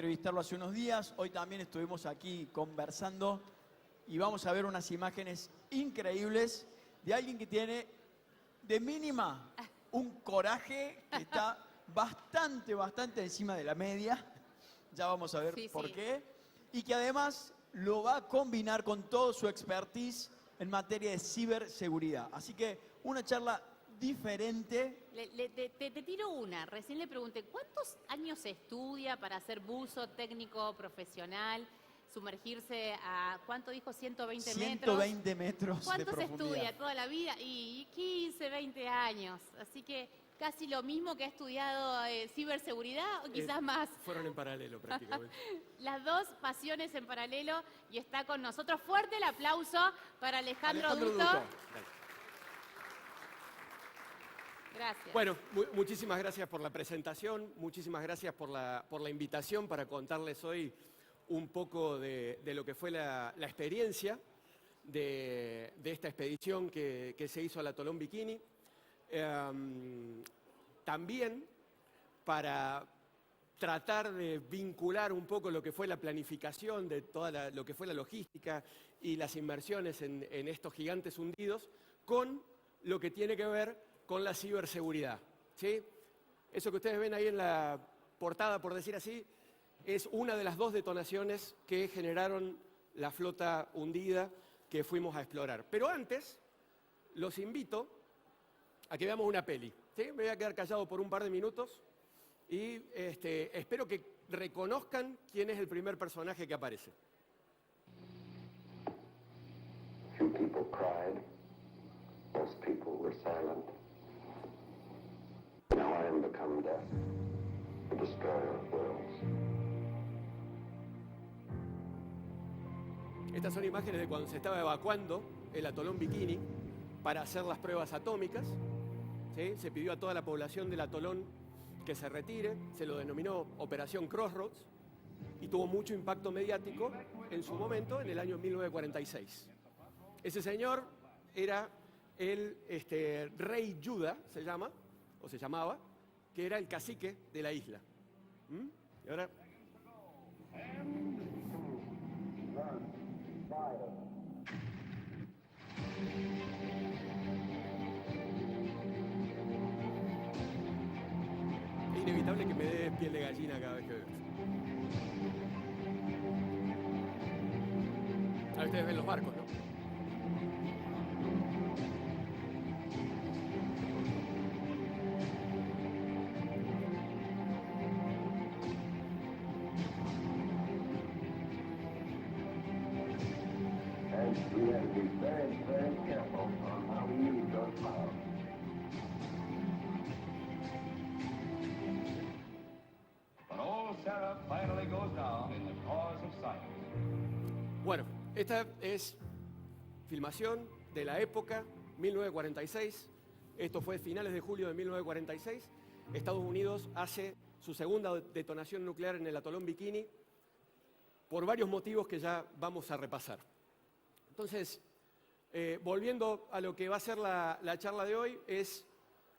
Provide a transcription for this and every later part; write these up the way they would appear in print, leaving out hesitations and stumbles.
entrevistarlo hace unos días, hoy también estuvimos aquí conversando y vamos a ver unas imágenes increíbles de alguien que tiene de mínima un coraje que está bastante encima de la media, ya vamos a ver por qué, y que además lo va a combinar con toda su expertise en materia de ciberseguridad. Así que una charla diferente. Te tiro una. Recién le pregunté, ¿cuántos años se estudia para ser buzo técnico profesional? Sumergirse a, ¿cuánto dijo? 120 metros. 120 metros de ¿Cuánto se profundidad? estudia toda la vida? Y 15, 20 años. Así que casi lo mismo que ha estudiado ciberseguridad o quizás más. Fueron en paralelo prácticamente. Las dos pasiones en paralelo y está con nosotros. Fuerte el aplauso para Alejandro Duto. Dale. Gracias. Bueno, muchísimas gracias por la presentación, muchísimas gracias por la invitación para contarles hoy un poco de lo que fue la experiencia de esta expedición que se hizo al Atolón Bikini. También para tratar de vincular un poco lo que fue la planificación de toda lo que fue la logística y las inversiones en estos gigantes hundidos con lo que tiene que ver con la ciberseguridad, ¿sí? Eso que ustedes ven ahí en la portada, por decir así, es una de las dos detonaciones que generaron la flota hundida que fuimos a explorar. Pero antes, los invito a que veamos una peli, ¿sí? Me voy a quedar callado por un par de minutos y espero que reconozcan quién es el primer personaje que aparece. Few people cried. Most people were silent. Now I am become death, the destroyer of worlds. Estas son imágenes de cuando se estaba evacuando el Atolón Bikini para hacer las pruebas atómicas, ¿sí? Se pidió a toda la población del atolón que se retire, se lo denominó Operación Crossroads y tuvo mucho impacto mediático en su momento, en el año 1946. Ese señor era el rey Yuda, se llama, o se llamaba, que era el cacique de la isla. Y ahora... Es inevitable que me dé piel de gallina cada vez que veo esto. Ahí ustedes ven los barcos, ¿no? We have to be very careful on how we use those powers. But old Sarah finally goes down in the cause of science. Bueno, esta es filmación de la época, 1946. Esto fue finales de julio de 1946. Estados Unidos hace su segunda detonación nuclear en el Atolón Bikini por varios motivos que ya vamos a repasar. Entonces, volviendo a lo que va a ser la charla de hoy, es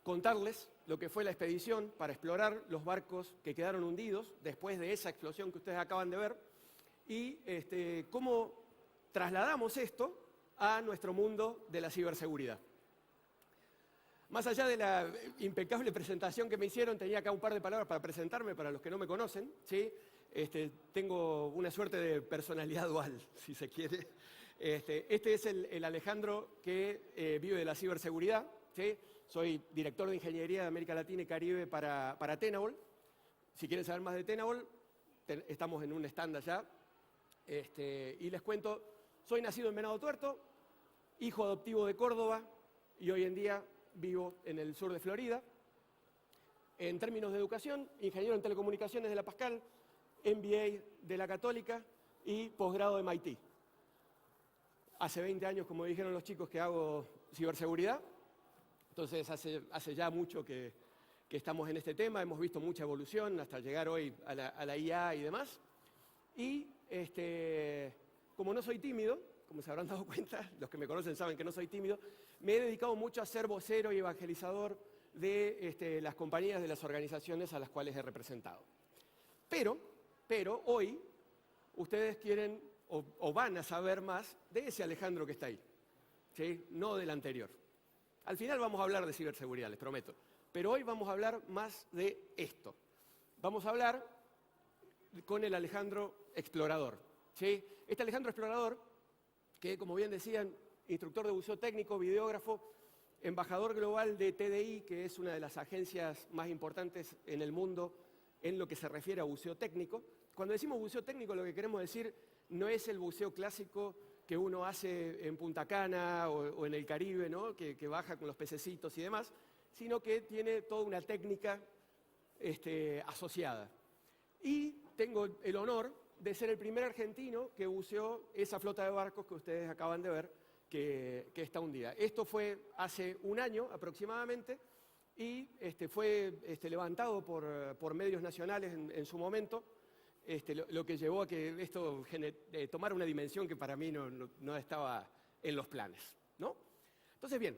contarles lo que fue la expedición para explorar los barcos que quedaron hundidos después de esa explosión que ustedes acaban de ver y cómo trasladamos esto a nuestro mundo de la ciberseguridad. Más allá de la impecable presentación que me hicieron, tenía acá un par de palabras para presentarme para los que no me conocen, ¿sí? Tengo una suerte de personalidad dual, si se quiere. Este es el Alejandro que vive de la ciberseguridad, ¿sí? Soy director de Ingeniería de América Latina y Caribe para Tenable. Si quieren saber más de Tenable, estamos en un stand allá. Y les cuento, soy nacido en Venado Tuerto, hijo adoptivo de Córdoba y hoy en día vivo en el sur de Florida. En términos de educación, ingeniero en telecomunicaciones de la Pascal, MBA de la Católica y posgrado de MIT. Hace 20 años, como dijeron los chicos, que hago ciberseguridad. Entonces, hace ya mucho que estamos en este tema. Hemos visto mucha evolución hasta llegar hoy a la IA y demás. Y como no soy tímido, como se habrán dado cuenta, los que me conocen saben que no soy tímido, me he dedicado mucho a ser vocero y evangelizador de las compañías, de las organizaciones a las cuales he representado. Pero pero hoy ustedes quieren o van a saber más de ese Alejandro que está ahí, ¿sí? No del anterior. Al final vamos a hablar de ciberseguridad, les prometo, pero hoy vamos a hablar más de esto. Vamos a hablar con el Alejandro Explorador, ¿sí? Este Alejandro Explorador, que como bien decían, instructor de buceo técnico, videógrafo, embajador global de TDI, que es una de las agencias más importantes en el mundo en lo que se refiere a buceo técnico. Cuando decimos buceo técnico, lo que queremos decir no es el buceo clásico que uno hace en Punta Cana o en el Caribe, ¿no? que baja con los pececitos y demás, sino que tiene toda una técnica asociada. Y tengo el honor de ser el primer argentino que buceó esa flota de barcos que ustedes acaban de ver, que está hundida. Esto fue hace un año aproximadamente y fue levantado por medios nacionales en su momento, lo que llevó a que esto tomara una dimensión que para mí no estaba en los planes, ¿no? Entonces, bien,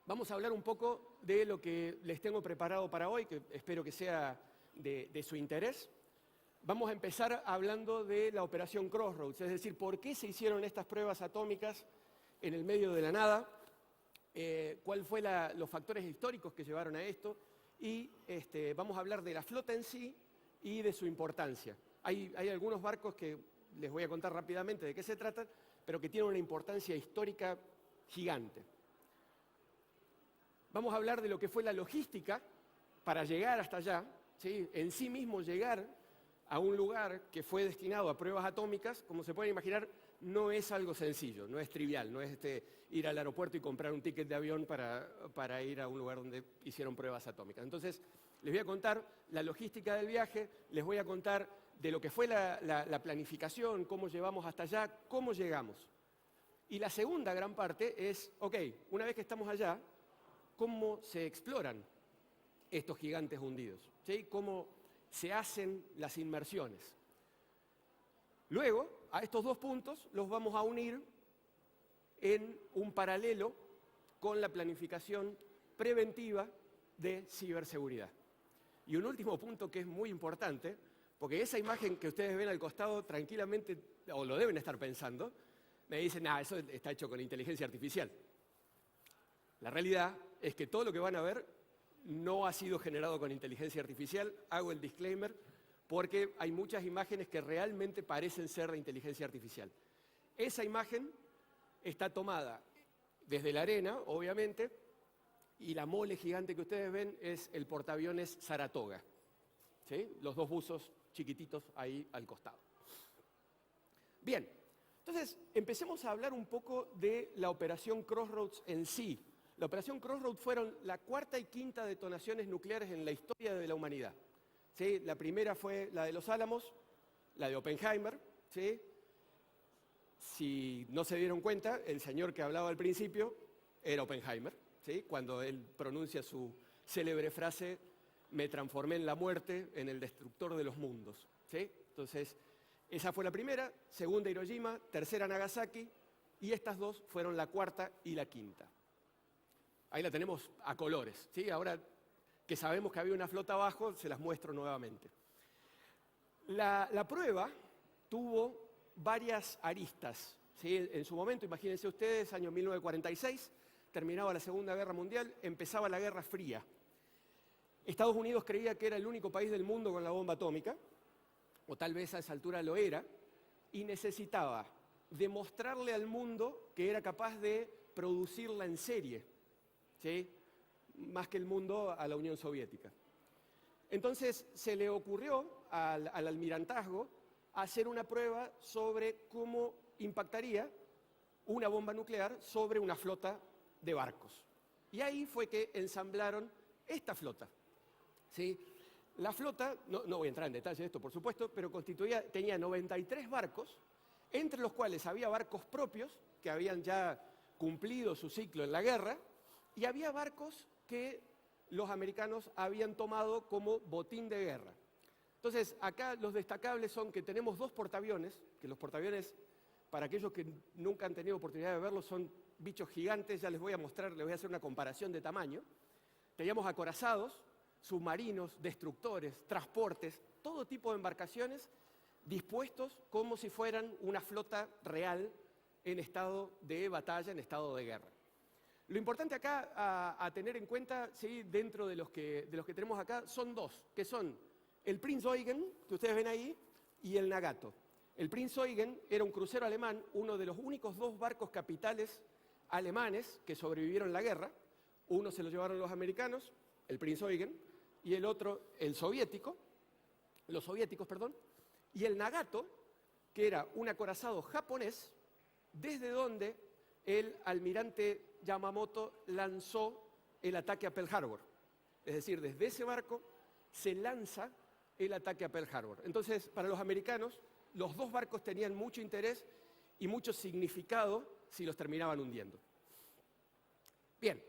vamos a hablar un poco de lo que les tengo preparado para hoy, que espero que sea de su interés. Vamos a empezar hablando de la operación Crossroads, es decir, por qué se hicieron estas pruebas atómicas en el medio de la nada, cuáles fueron los factores históricos que llevaron a esto, y vamos a hablar de la flota en sí y de su importancia. Hay algunos barcos que les voy a contar rápidamente de qué se tratan, pero que tienen una importancia histórica gigante. Vamos a hablar de lo que fue la logística para llegar hasta allá, ¿sí? En sí mismo llegar a un lugar que fue destinado a pruebas atómicas, como se pueden imaginar, no es algo sencillo, no es trivial, no es ir al aeropuerto y comprar un ticket de avión para ir a un lugar donde hicieron pruebas atómicas. Entonces, les voy a contar la logística del viaje, les voy a contar de lo que fue la planificación, cómo llevamos hasta allá, cómo llegamos. Y la segunda gran parte es, ok, una vez que estamos allá, ¿cómo se exploran estos gigantes hundidos? ¿Sí? ¿Cómo se hacen las inmersiones? Luego, a estos dos puntos los vamos a unir en un paralelo con la planificación preventiva de ciberseguridad. Y un último punto que es muy importante, porque esa imagen que ustedes ven al costado tranquilamente, o lo deben estar pensando, me dicen, eso está hecho con inteligencia artificial. La realidad es que todo lo que van a ver no ha sido generado con inteligencia artificial. Hago el disclaimer porque hay muchas imágenes que realmente parecen ser de inteligencia artificial. Esa imagen está tomada desde la arena, obviamente, y la mole gigante que ustedes ven es el portaaviones Saratoga, ¿sí? Los dos buzos chiquititos ahí al costado. Bien, entonces empecemos a hablar un poco de la operación Crossroads en sí. La operación Crossroads fueron la cuarta y quinta detonaciones nucleares en la historia de la humanidad, ¿sí? La primera fue la de Los Álamos, la de Oppenheimer, ¿sí? Si no se dieron cuenta, el señor que hablaba al principio era Oppenheimer, ¿sí? Cuando él pronuncia su célebre frase, me transformé en la muerte, en el destructor de los mundos, ¿sí? Entonces, esa fue la primera, segunda Hiroshima, tercera Nagasaki, y estas dos fueron la cuarta y la quinta. Ahí la tenemos a colores, ¿sí? Ahora que sabemos que había una flota abajo, se las muestro nuevamente. La prueba tuvo varias aristas, ¿sí? En su momento, imagínense ustedes, año 1946, terminaba la Segunda Guerra Mundial, empezaba la Guerra Fría. Estados Unidos creía que era el único país del mundo con la bomba atómica, o tal vez a esa altura lo era, y necesitaba demostrarle al mundo que era capaz de producirla en serie, ¿sí? Más que el mundo a la Unión Soviética. Entonces se le ocurrió al almirantazgo hacer una prueba sobre cómo impactaría una bomba nuclear sobre una flota de barcos. Y ahí fue que ensamblaron esta flota, ¿sí? La flota, no voy a entrar en detalle de esto, por supuesto, pero tenía 93 barcos, entre los cuales había barcos propios que habían ya cumplido su ciclo en la guerra, y había barcos que los americanos habían tomado como botín de guerra. Entonces, acá los destacables son que tenemos dos portaaviones, que los portaaviones, para aquellos que nunca han tenido oportunidad de verlos, son bichos gigantes, ya les voy a mostrar, les voy a hacer una comparación de tamaño. Teníamos acorazados, submarinos, destructores, transportes, todo tipo de embarcaciones dispuestos como si fueran una flota real en estado de batalla, en estado de guerra. Lo importante acá a tener en cuenta, ¿sí?, dentro de los que tenemos acá, son dos, que son el Prinz Eugen, que ustedes ven ahí, y el Nagato. El Prinz Eugen era un crucero alemán, uno de los únicos dos barcos capitales alemanes que sobrevivieron la guerra. Uno se lo llevaron los americanos, el Prinz Eugen, y el otro, los soviéticos, perdón. Y el Nagato, que era un acorazado japonés, desde donde el almirante Yamamoto lanzó el ataque a Pearl Harbor. Es decir, desde ese barco se lanza el ataque a Pearl Harbor. Entonces, para los americanos, los dos barcos tenían mucho interés y mucho significado si los terminaban hundiendo. Bien,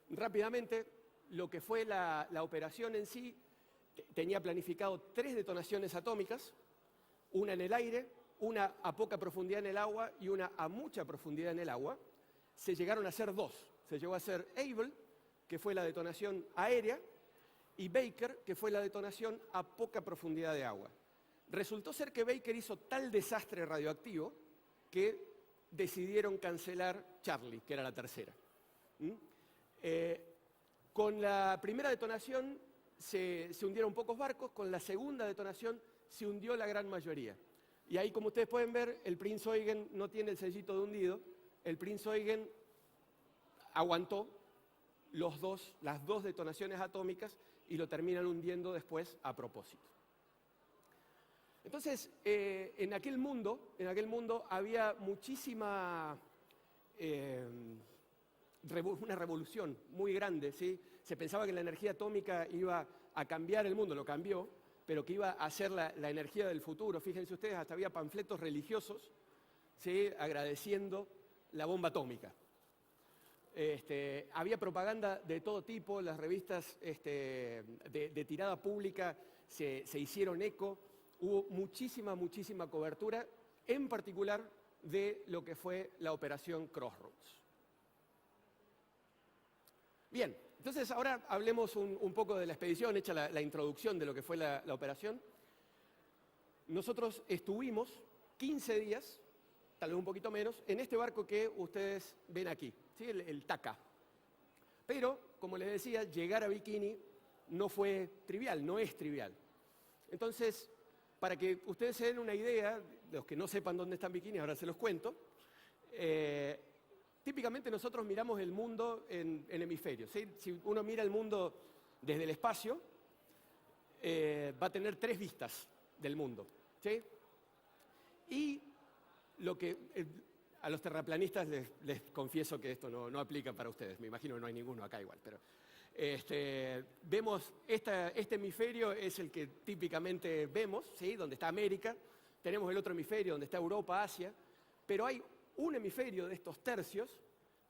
rápidamente, lo que fue la operación en sí, tenía planificado 3 detonaciones atómicas, una en el aire, una a poca profundidad en el agua y una a mucha profundidad en el agua. Se llegaron a hacer 2. Se llegó a hacer Able, que fue la detonación aérea, y Baker, que fue la detonación a poca profundidad de agua. Resultó ser que Baker hizo tal desastre radioactivo que decidieron cancelar Charlie, que era la tercera. Con la primera detonación se hundieron pocos barcos, con la segunda detonación se hundió la gran mayoría. Y ahí, como ustedes pueden ver, el Prinz Eugen no tiene el sellito de hundido. El Prinz Eugen aguantó las dos detonaciones atómicas y lo terminan hundiendo después a propósito. Entonces, en aquel mundo había muchísima, una revolución muy grande, ¿sí? Se pensaba que la energía atómica iba a cambiar el mundo, lo cambió, pero que iba a ser la energía del futuro. Fíjense ustedes, hasta había panfletos religiosos, ¿sí?, agradeciendo la bomba atómica. Había propaganda de todo tipo, las revistas de tirada pública se hicieron eco, hubo muchísima cobertura, en particular de lo que fue la operación Crossroads. Bien, entonces ahora hablemos un poco de la expedición, hecha la introducción de lo que fue la operación. Nosotros estuvimos 15 días, tal vez un poquito menos, en este barco que ustedes ven aquí, ¿sí?, el Taka. Pero, como les decía, llegar a Bikini no fue trivial, no es trivial. Entonces, para que ustedes se den una idea, los que no sepan dónde está Bikini, ahora se los cuento, típicamente nosotros miramos el mundo en hemisferios, ¿sí? Si uno mira el mundo desde el espacio, va a tener 3 vistas del mundo, ¿sí? Y lo que a los terraplanistas les confieso que esto no aplica para ustedes, me imagino que no hay ninguno acá igual, pero vemos este hemisferio es el que típicamente vemos, ¿sí?, donde está América, tenemos el otro hemisferio donde está Europa, Asia, pero hay un hemisferio de estos tercios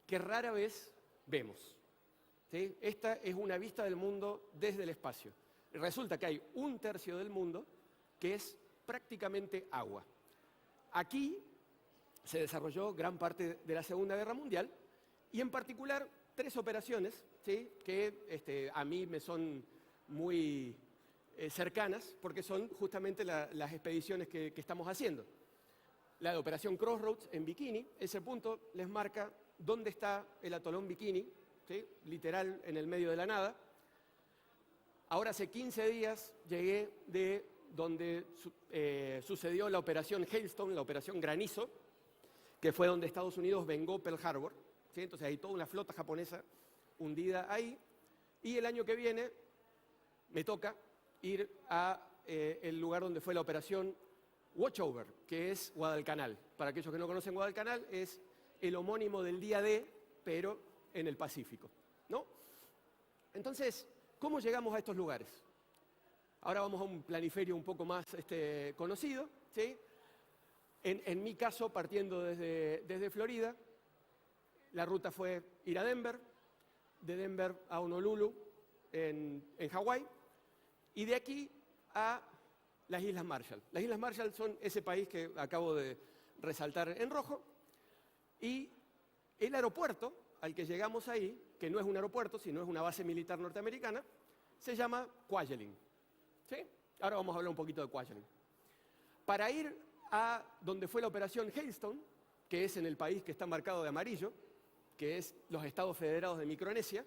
que rara vez vemos, ¿sí? Esta es una vista del mundo desde el espacio. Resulta que hay un tercio del mundo que es prácticamente agua. Aquí se desarrolló gran parte de la Segunda Guerra Mundial y en particular 3 operaciones, ¿sí?, que a mí me son muy cercanas porque son justamente las expediciones que estamos haciendo. La de Operación Crossroads en Bikini, ese punto les marca dónde está el atolón Bikini, ¿sí?, literal en el medio de la nada. Ahora hace 15 días llegué de donde sucedió la Operación Hailstone, la Operación Granizo, que fue donde Estados Unidos vengó Pearl Harbor, ¿sí? Entonces hay toda una flota japonesa hundida ahí. Y el año que viene me toca ir a el lugar donde fue la Operación Watchover, que es Guadalcanal. Para aquellos que no conocen Guadalcanal, es el homónimo del día D, pero en el Pacífico, ¿no? Entonces, ¿cómo llegamos a estos lugares? Ahora vamos a un planiferio un poco más conocido, ¿sí? En mi caso, partiendo desde Florida, la ruta fue ir a Denver, de Denver a Honolulu, en Hawái, y de aquí a las Islas Marshall. Las Islas Marshall son ese país que acabo de resaltar en rojo, y el aeropuerto al que llegamos ahí, que no es un aeropuerto, sino es una base militar norteamericana, se llama Kwajalein. ¿Sí? Ahora vamos a hablar un poquito de Kwajalein. Para ir a donde fue la operación Hailstone, que es en el país que está marcado de amarillo, que es los Estados Federados de Micronesia,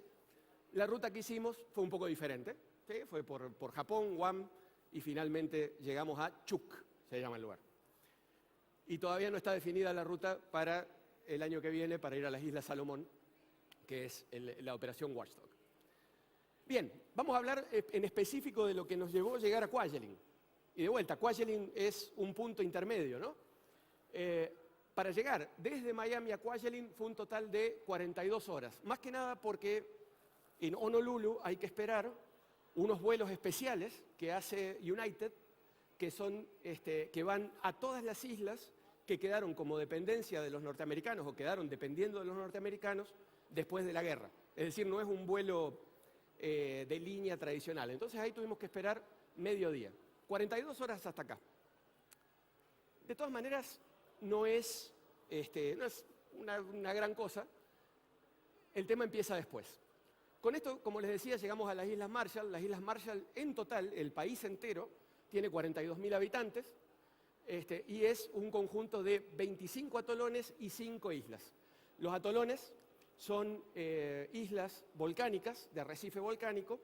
la ruta que hicimos fue un poco diferente. ¿Sí? Fue por Japón, Guam, y finalmente llegamos a Chuuk, se llama el lugar. Y todavía no está definida la ruta para el año que viene para ir a las Islas Salomón, que es la operación Watchdog. Bien, vamos a hablar en específico de lo que nos llevó a llegar a Kwajalein. Y de vuelta, Kwajalein es un punto intermedio, ¿no? Para llegar desde Miami a Kwajalein fue un total de 42 horas. Más que nada porque en Honolulu hay que esperar unos vuelos especiales que hace United, que son, que van a todas las islas que quedaron como dependencia de los norteamericanos o quedaron dependiendo de los norteamericanos después de la guerra. Es decir, no es un vuelo de línea tradicional. Entonces ahí tuvimos que esperar medio día. 42 horas hasta acá. De todas maneras, no es una gran cosa. El tema empieza después. Con esto, como les decía, llegamos a las Islas Marshall. Las Islas Marshall, en total, el país entero, tiene 42.000 habitantes y es un conjunto de 25 atolones y 5 islas. Los atolones son islas volcánicas, de arrecife volcánico,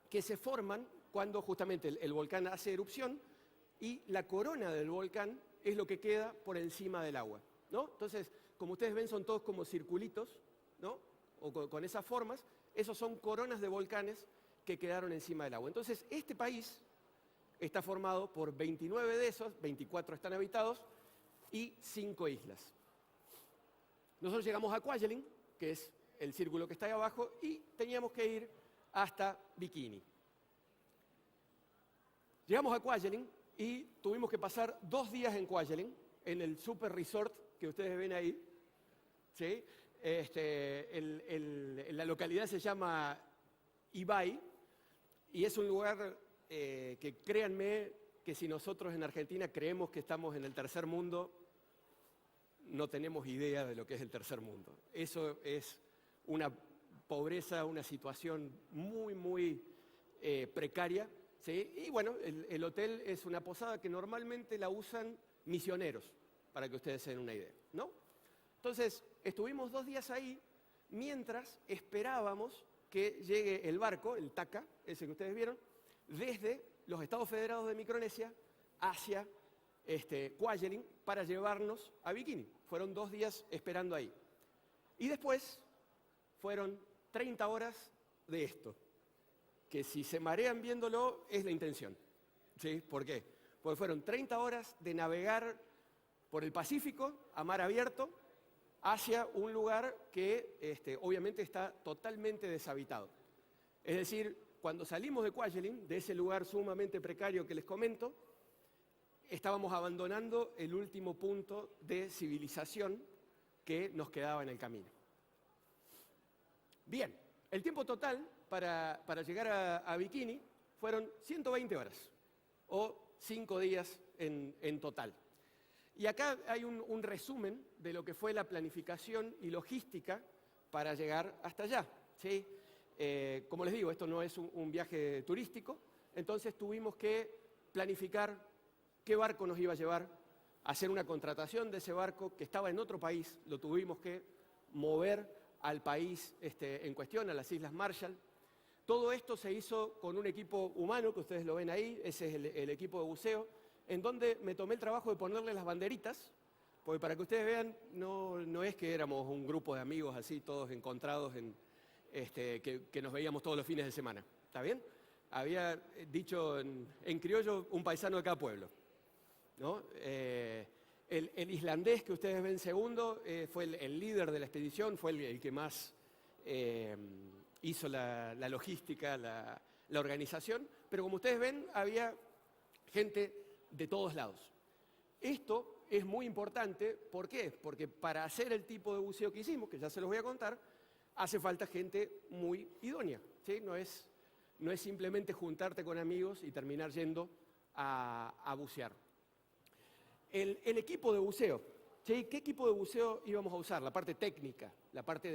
que se forman cuando justamente el volcán hace erupción y la corona del volcán es lo que queda por encima del agua, ¿no? Entonces, como ustedes ven, son todos como circulitos, ¿no? O con esas formas. Esos son coronas de volcanes que quedaron encima del agua. Entonces, este país está formado por 29 de esos, 24 están habitados, y 5 islas. Nosotros llegamos a Kwajalein, que es el círculo que está ahí abajo, y teníamos que ir hasta Bikini. Llegamos a Kwajalein y tuvimos que pasar 2 días en Kwajalein, en el super resort que ustedes ven ahí, ¿sí? La localidad se llama Ibai y es un lugar que créanme que si nosotros en Argentina creemos que estamos en el tercer mundo, no tenemos idea de lo que es el tercer mundo. Eso es una pobreza, una situación muy, muy precaria, ¿sí? Y bueno, el hotel es una posada que normalmente la usan misioneros, para que ustedes se den una idea, ¿no? Entonces, estuvimos 2 días ahí mientras esperábamos que llegue el barco, el Taka, ese que ustedes vieron, desde los Estados Federados de Micronesia hacia Kwajalein para llevarnos a Bikini. Fueron 2 días esperando ahí. Y después fueron 30 horas de esto, que si se marean viéndolo es la intención. ¿Sí? ¿Por qué? Porque fueron 30 horas de navegar por el Pacífico a mar abierto hacia un lugar que obviamente está totalmente deshabitado. Es decir, cuando salimos de Kwajalein, de ese lugar sumamente precario que les comento, estábamos abandonando el último punto de civilización que nos quedaba en el camino. Bien, el tiempo total para llegar a Bikini fueron 120 horas, o 5 días en total. Y acá hay un resumen de lo que fue la planificación y logística para llegar hasta allá, ¿sí? Como les digo, esto no es un viaje turístico, entonces tuvimos que planificar qué barco nos iba a llevar, hacer una contratación de ese barco que estaba en otro país, lo tuvimos que mover al país en cuestión, a las Islas Marshall. Todo esto se hizo con un equipo humano, que ustedes lo ven ahí, ese es el equipo de buceo, en donde me tomé el trabajo de ponerle las banderitas, porque para que ustedes vean, no es que éramos un grupo de amigos así, todos encontrados, que nos veíamos todos los fines de semana, ¿está bien? Había dicho en criollo un paisano de cada pueblo, ¿no? El islandés que ustedes ven segundo fue el líder de la expedición, fue el que más hizo la logística, la organización, pero como ustedes ven, había gente de todos lados. Esto es muy importante, ¿por qué? Porque para hacer el tipo de buceo que hicimos, que ya se los voy a contar, hace falta gente muy idónea, ¿sí? No es simplemente juntarte con amigos y terminar yendo a bucear. El equipo de buceo, ¿sí? ¿Qué equipo de buceo íbamos a usar? La parte técnica, la parte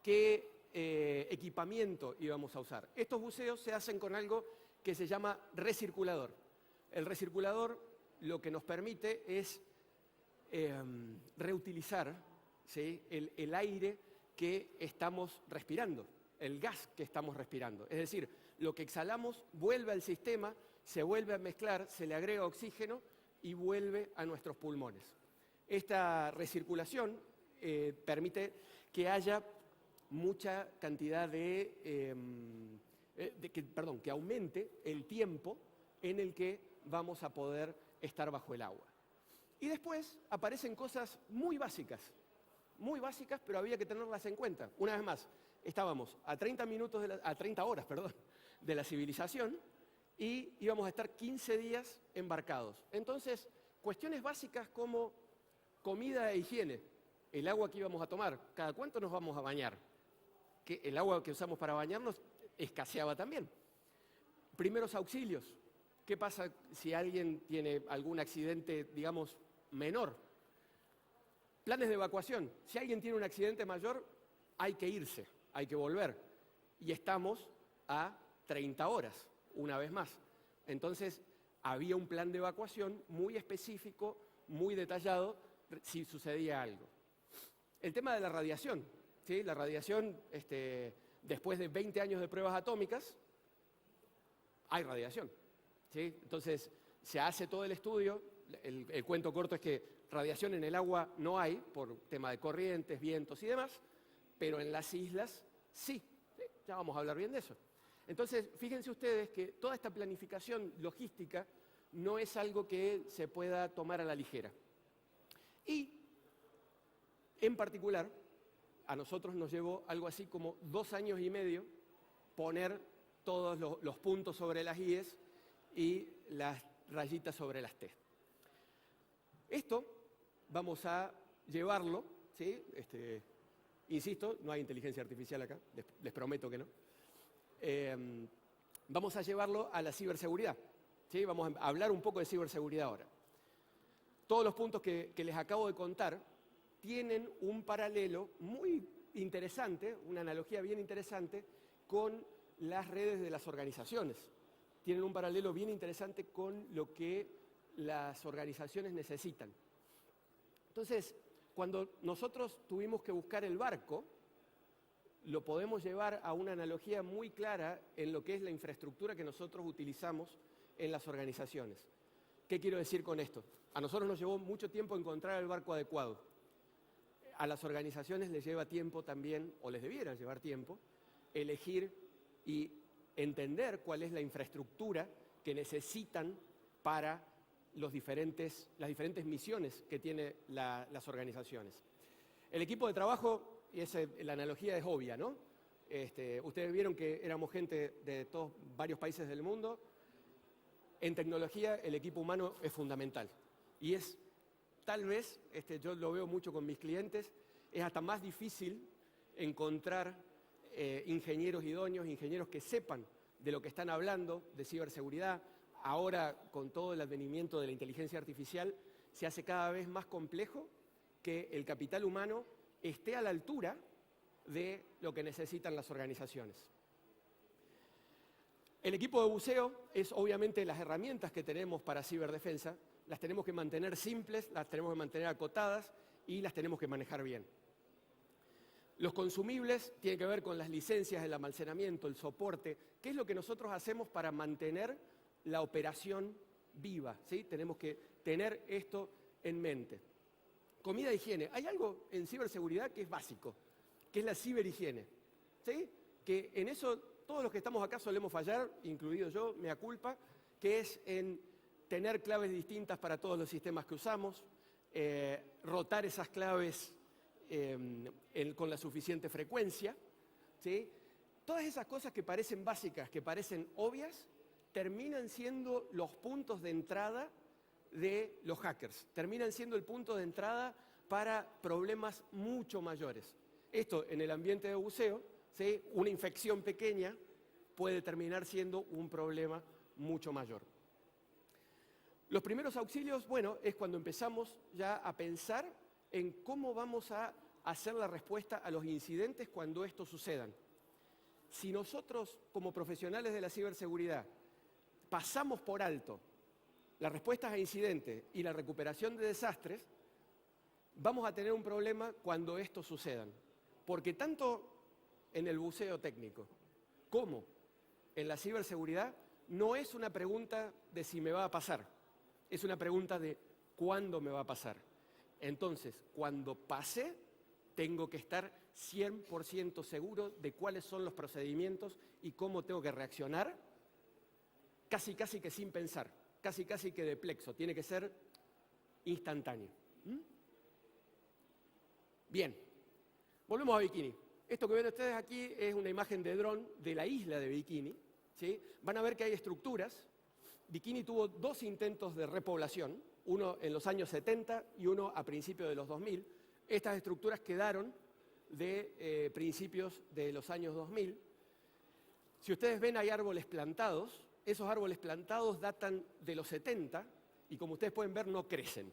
qué equipamiento íbamos a usar. Estos buceos se hacen con algo que se llama recirculador. El recirculador lo que nos permite es reutilizar, ¿sí?, el aire que estamos respirando, el gas que estamos respirando. Es decir, lo que exhalamos vuelve al sistema, se vuelve a mezclar, se le agrega oxígeno y vuelve a nuestros pulmones. Esta recirculación permite que haya mucha cantidad que aumente el tiempo en el que vamos a poder estar bajo el agua. Y después aparecen cosas muy básicas, pero había que tenerlas en cuenta. Una vez más, estábamos a 30 horas de la civilización y íbamos a estar 15 días embarcados. Entonces, cuestiones básicas como comida e higiene, el agua que íbamos a tomar, cada cuánto nos vamos a bañar, que el agua que usamos para bañarnos escaseaba también. Primeros auxilios, ¿qué pasa si alguien tiene algún accidente, digamos, menor? Planes de evacuación, si alguien tiene un accidente mayor, hay que irse, hay que volver. Y estamos a 30 horas, una vez más. Entonces, había un plan de evacuación muy específico, muy detallado, si sucedía algo. El tema de la radiación, ¿sí? La radiación, después de 20 años de pruebas atómicas, hay radiación, ¿sí? Entonces, se hace todo el estudio. El cuento corto es que radiación en el agua no hay, por tema de corrientes, vientos y demás, pero en las islas sí. Ya vamos a hablar bien de eso. Entonces, fíjense ustedes que toda esta planificación logística no es algo que se pueda tomar a la ligera. Y, en particular, a nosotros nos llevó algo así como 2 años y medio poner todos los puntos sobre las IES y las rayitas sobre las T. Esto vamos a llevarlo, ¿sí? Insisto, no hay inteligencia artificial acá, les prometo que no. Vamos a llevarlo a la ciberseguridad, ¿sí? Vamos a hablar un poco de ciberseguridad ahora. Todos los puntos que les acabo de contar tienen un paralelo muy interesante, una analogía bien interesante con las redes de las organizaciones. Tienen un paralelo bien interesante con lo que las organizaciones necesitan. Entonces, cuando nosotros tuvimos que buscar el barco, lo podemos llevar a una analogía muy clara en lo que es la infraestructura que nosotros utilizamos en las organizaciones. ¿Qué quiero decir con esto? A nosotros nos llevó mucho tiempo encontrar el barco adecuado. A las organizaciones les lleva tiempo también, o les debiera llevar tiempo, elegir y entender cuál es la infraestructura que necesitan para las diferentes misiones que tienen las organizaciones. El equipo de trabajo, la analogía es obvia, ¿no? Ustedes vieron que éramos gente de varios países del mundo. En tecnología, el equipo humano es fundamental. Y es, tal vez, yo lo veo mucho con mis clientes, es hasta más difícil encontrar ingenieros idóneos, ingenieros que sepan de lo que están hablando, de ciberseguridad. Ahora, con todo el advenimiento de la inteligencia artificial, se hace cada vez más complejo que el capital humano esté a la altura de lo que necesitan las organizaciones. El equipo de buceo es obviamente las herramientas que tenemos para ciberdefensa, las tenemos que mantener simples, las tenemos que mantener acotadas y las tenemos que manejar bien. Los consumibles tienen que ver con las licencias, el almacenamiento, el soporte, qué es lo que nosotros hacemos para mantener la operación viva, ¿sí? Tenemos que tener esto en mente. Comida e higiene. Hay algo en ciberseguridad que es básico, que es la ciberhigiene, ¿sí? Que en eso todos los que estamos acá solemos fallar, incluido yo, mea culpa, que es en tener claves distintas para todos los sistemas que usamos, rotar esas claves con la suficiente frecuencia, ¿sí? Todas esas cosas que parecen básicas, que parecen obvias, terminan siendo los puntos de entrada de los hackers, terminan siendo el punto de entrada para problemas mucho mayores. Esto en el ambiente de buceo, ¿sí? Una infección pequeña puede terminar siendo un problema mucho mayor. Los primeros auxilios, bueno, es cuando empezamos ya a pensar en cómo vamos a hacer la respuesta a los incidentes cuando estos sucedan. Si nosotros, como profesionales de la ciberseguridad, pasamos por alto las respuestas a incidentes y la recuperación de desastres, vamos a tener un problema cuando estos sucedan. Porque tanto en el buceo técnico como en la ciberseguridad no es una pregunta de si me va a pasar, es una pregunta de cuándo me va a pasar. Entonces, cuando pase, tengo que estar 100% seguro de cuáles son los procedimientos y cómo tengo que reaccionar, casi que sin pensar, casi que de plexo, tiene que ser instantáneo. Bien, volvemos a Bikini. Esto que ven ustedes aquí es una imagen de dron de la isla de Bikini, ¿sí? Van a ver que hay estructuras. Bikini tuvo 2 intentos de repoblación, uno en los años 70 y uno a principios de los 2000. Estas estructuras quedaron de principios de los años 2000. Si ustedes ven, hay árboles plantados. Esos árboles plantados datan de los 70 y, como ustedes pueden ver, no crecen,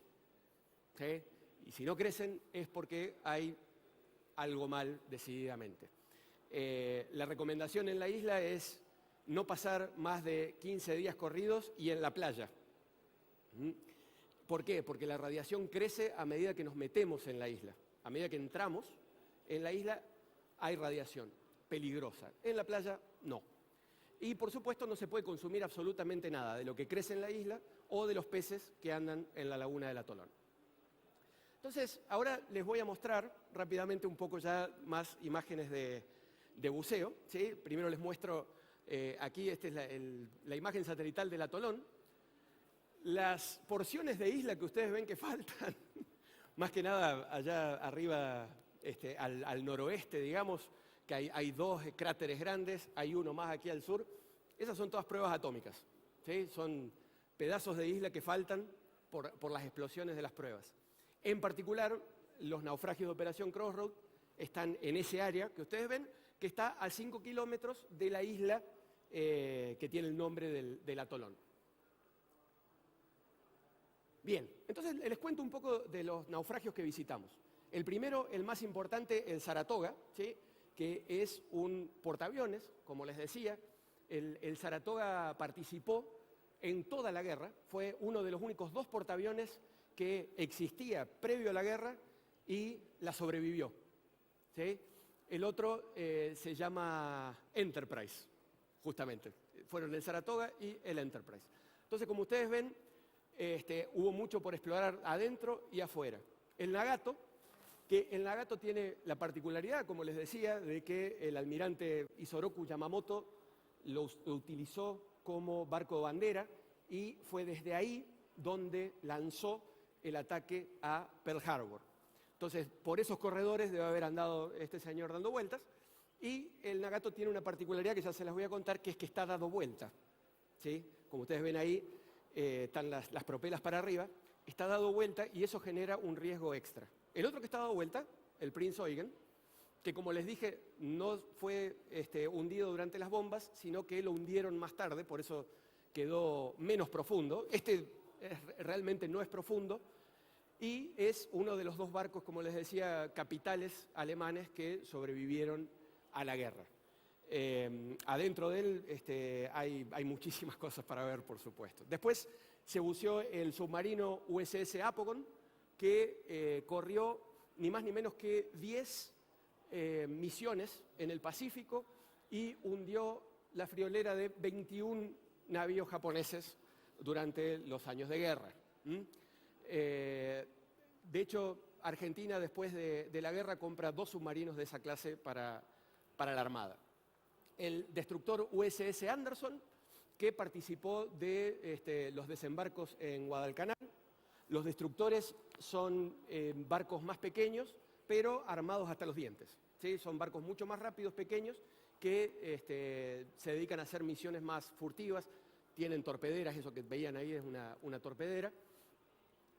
¿sí? Y si no crecen es porque hay algo mal decididamente. La recomendación en la isla es no pasar más de 15 días corridos y en la playa. ¿Por qué? Porque la radiación crece a medida que nos metemos en la isla. A medida que entramos en la isla hay radiación peligrosa. En la playa, no. Y por supuesto no se puede consumir absolutamente nada de lo que crece en la isla o de los peces que andan en la laguna del atolón. Entonces, ahora les voy a mostrar rápidamente un poco ya más imágenes de buceo, ¿sí? Primero les muestro aquí, esta es la imagen satelital del atolón. Las porciones de isla que ustedes ven que faltan, más que nada allá arriba al noroeste, digamos, que hay 2 cráteres grandes, hay uno más aquí al sur, esas son todas pruebas atómicas, ¿sí? Son pedazos de isla que faltan por las explosiones de las pruebas. En particular, los naufragios de Operación Crossroad están en ese área que ustedes ven, que está a 5 kilómetros de la isla que tiene el nombre del atolón. Bien, entonces les cuento un poco de los naufragios que visitamos. El primero, el más importante, el Saratoga, ¿sí? Que es un portaaviones, como les decía. El Saratoga participó en toda la guerra, fue uno de los únicos 2 portaaviones que existía previo a la guerra y la sobrevivió, ¿sí? El otro se llama Enterprise, justamente. Fueron el Saratoga y el Enterprise. Entonces, como ustedes ven, hubo mucho por explorar adentro y afuera. El Nagato, que el Nagato tiene la particularidad, como les decía, de que el almirante Isoroku Yamamoto lo utilizó como barco de bandera y fue desde ahí donde lanzó el ataque a Pearl Harbor. Entonces, por esos corredores debe haber andado este señor dando vueltas, y el Nagato tiene una particularidad que ya se las voy a contar, que es que está dado vuelta, ¿sí? Como ustedes ven ahí, están las propelas para arriba, está dado vuelta y eso genera un riesgo extra. El otro que está dado vuelta, el Prince Eugen, que como les dije, no fue hundido durante las bombas, sino que lo hundieron más tarde, por eso quedó menos profundo. Realmente no es profundo y es uno de los 2 barcos, como les decía, capitales alemanes que sobrevivieron a la guerra. Adentro de él hay muchísimas cosas para ver, por supuesto. Después se buceó el submarino USS Apogon, que corrió ni más ni menos que 10 misiones en el Pacífico y hundió la friolera de 21 navíos japoneses durante los años de guerra. De hecho, Argentina, después de la guerra, compra 2 submarinos de esa clase para la Armada. El destructor USS Anderson, que participó de los desembarcos en Guadalcanal. Los destructores son barcos más pequeños, pero armados hasta los dientes, ¿sí? Son barcos mucho más rápidos, pequeños, que se dedican a hacer misiones más furtivas. Tienen torpederas, eso que veían ahí es una torpedera.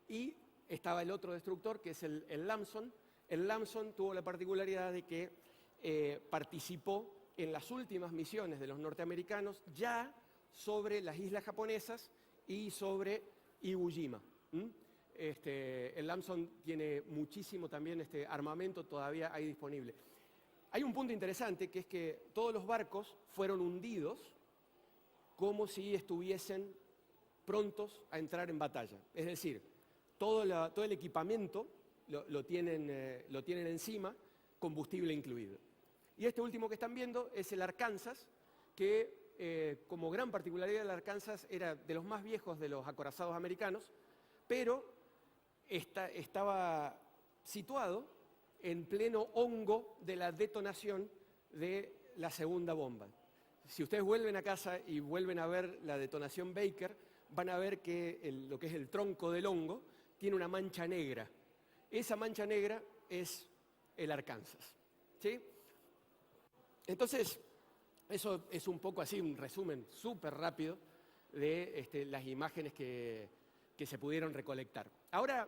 Y estaba el otro destructor, que es el Lamson. El Lamson tuvo la particularidad de que participó en las últimas misiones de los norteamericanos ya sobre las islas japonesas y sobre Iwo Jima. el Lamson tiene muchísimo también armamento todavía ahí disponible. Hay un punto interesante, que es que todos los barcos fueron hundidos como si estuviesen prontos a entrar en batalla. Es decir, todo el equipamiento lo tienen encima, combustible incluido. Y este último que están viendo es el Arkansas, que como gran particularidad del Arkansas era de los más viejos de los acorazados americanos, pero estaba situado en pleno hongo de la detonación de la segunda bomba. Si ustedes vuelven a casa y vuelven a ver la detonación Baker, van a ver que lo que es el tronco del hongo tiene una mancha negra. Esa mancha negra es el Arkansas, ¿sí? Entonces, eso es un poco así, un resumen súper rápido de las imágenes que se pudieron recolectar. Ahora,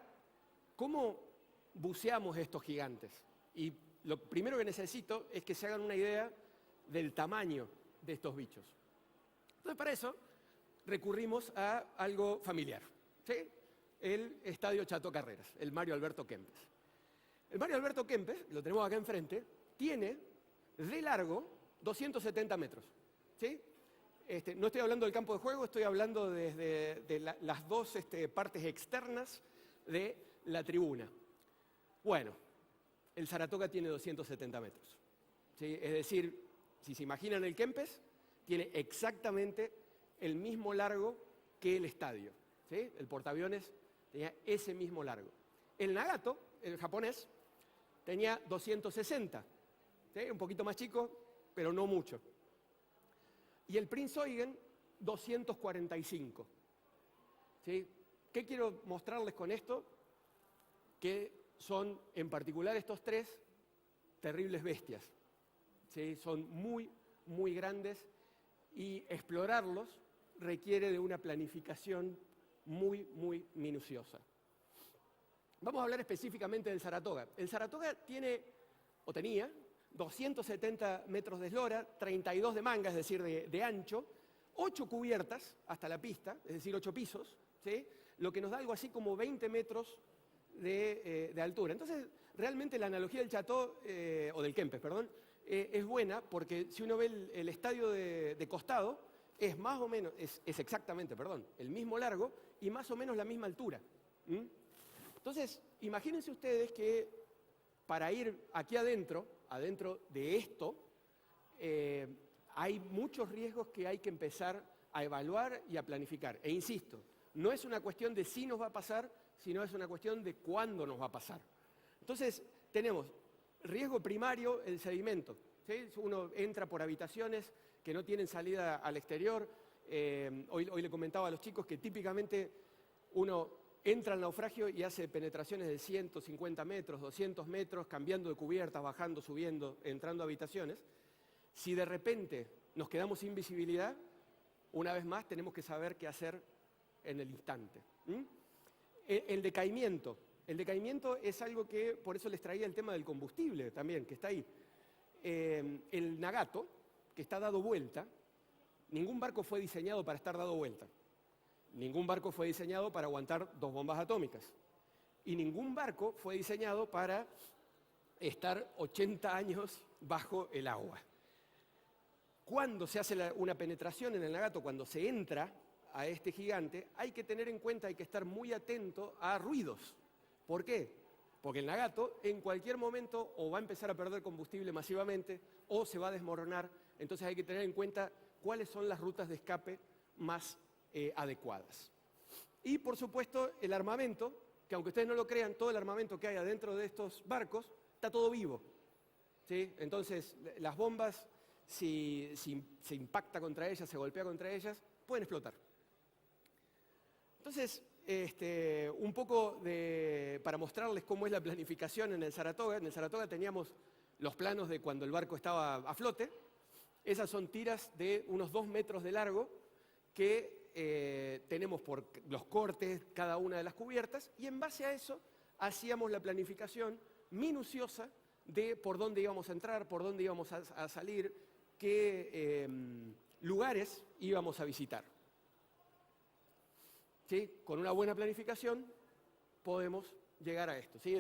¿cómo buceamos estos gigantes? Y lo primero que necesito es que se hagan una idea del tamaño de estos bichos. Entonces, para eso recurrimos a algo familiar, ¿sí? El Estadio Chato Carreras, el Mario Alberto Kempes. El Mario Alberto Kempes, lo tenemos acá enfrente, tiene de largo 270 metros, ¿sí? No estoy hablando del campo de juego, estoy hablando de las dos partes externas de la tribuna. Bueno, el Saratoga tiene 270 metros, ¿sí? Es decir, si se imaginan el Kempes, tiene exactamente el mismo largo que el estadio, ¿sí? El portaaviones tenía ese mismo largo. El Nagato, el japonés, tenía 260, ¿sí? Un poquito más chico, pero no mucho. Y el Prinz Eugen, 245. ¿Sí? ¿Qué quiero mostrarles con esto? Que son, en particular estos tres, terribles bestias. ¿Sí? Son muy, muy grandes y explorarlos requiere de una planificación muy, muy minuciosa. Vamos a hablar específicamente del Saratoga. El Saratoga tiene, o tenía, 270 metros de eslora, 32 de manga, es decir, de ancho, 8 cubiertas hasta la pista, es decir, 8 pisos, ¿sí? Lo que nos da algo así como 20 metros de altura. Entonces, realmente la analogía del Chateau, o del Kempes, perdón, es buena porque si uno ve el estadio de costado, es más o menos, es exactamente, perdón, el mismo largo y más o menos la misma altura. Entonces, imagínense ustedes que para ir aquí adentro de esto, hay muchos riesgos que hay que empezar a evaluar y a planificar. E insisto, no es una cuestión de si nos va a pasar, sino es una cuestión de cuándo nos va a pasar. Entonces, tenemos riesgo primario, el sedimento, ¿sí? Uno entra por habitaciones que no tienen salida al exterior. Hoy le comentaba a los chicos que típicamente uno entra al naufragio y hace penetraciones de 150 metros, 200 metros, cambiando de cubiertas, bajando, subiendo, entrando a habitaciones. Si de repente nos quedamos sin visibilidad, una vez más tenemos que saber qué hacer en el instante. El decaimiento. El decaimiento es algo que, por eso les traía el tema del combustible también, que está ahí. El Nagato, que está dado vuelta, ningún barco fue diseñado para estar dado vuelta. Ningún barco fue diseñado para aguantar 2 bombas atómicas. Y ningún barco fue diseñado para estar 80 años bajo el agua. Cuando se hace una penetración en el Nagato, cuando se entra a este gigante, hay que tener en cuenta, hay que estar muy atento a ruidos. ¿Por qué? Porque el Nagato en cualquier momento o va a empezar a perder combustible masivamente o se va a desmoronar. Entonces hay que tener en cuenta cuáles son las rutas de escape más adecuadas. Y por supuesto el armamento, que aunque ustedes no lo crean, todo el armamento que hay adentro de estos barcos está todo vivo, ¿sí? Entonces las bombas, si se impacta contra ellas, se golpea contra ellas, pueden explotar. Entonces, un poco para mostrarles cómo es la planificación en el Saratoga. En el Saratoga teníamos los planos de cuando el barco estaba a flote. Esas son tiras de unos 2 metros de largo que tenemos por los cortes cada una de las cubiertas, y en base a eso hacíamos la planificación minuciosa de por dónde íbamos a entrar, por dónde íbamos a salir, qué lugares íbamos a visitar. ¿Sí? Con una buena planificación podemos llegar a esto. ¿Sí?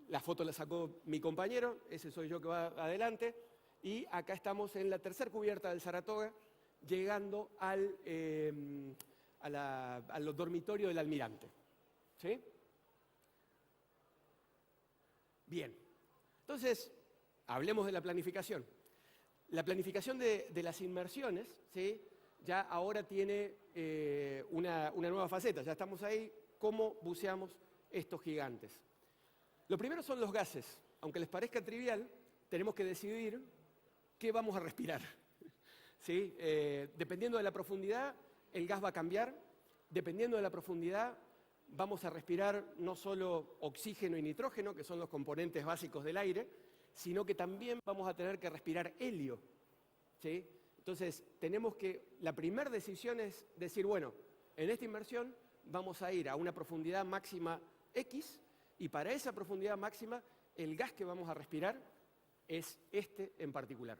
La foto la sacó mi compañero, ese soy yo que va adelante, y acá estamos en la tercera cubierta del Saratoga, llegando a los dormitorios del almirante. ¿Sí? Bien. Entonces, hablemos de la planificación. La planificación de las inmersiones, ¿sí? Ya ahora tiene una nueva faceta. Ya estamos ahí, ¿cómo buceamos estos gigantes? Lo primero son los gases. Aunque les parezca trivial, tenemos que decidir qué vamos a respirar. ¿Sí? Dependiendo de la profundidad, el gas va a cambiar. Dependiendo de la profundidad, vamos a respirar no solo oxígeno y nitrógeno, que son los componentes básicos del aire, sino que también vamos a tener que respirar helio. ¿Sí? Entonces, la primera decisión es decir, bueno, en esta inmersión vamos a ir a una profundidad máxima X, y para esa profundidad máxima, el gas que vamos a respirar es este en particular.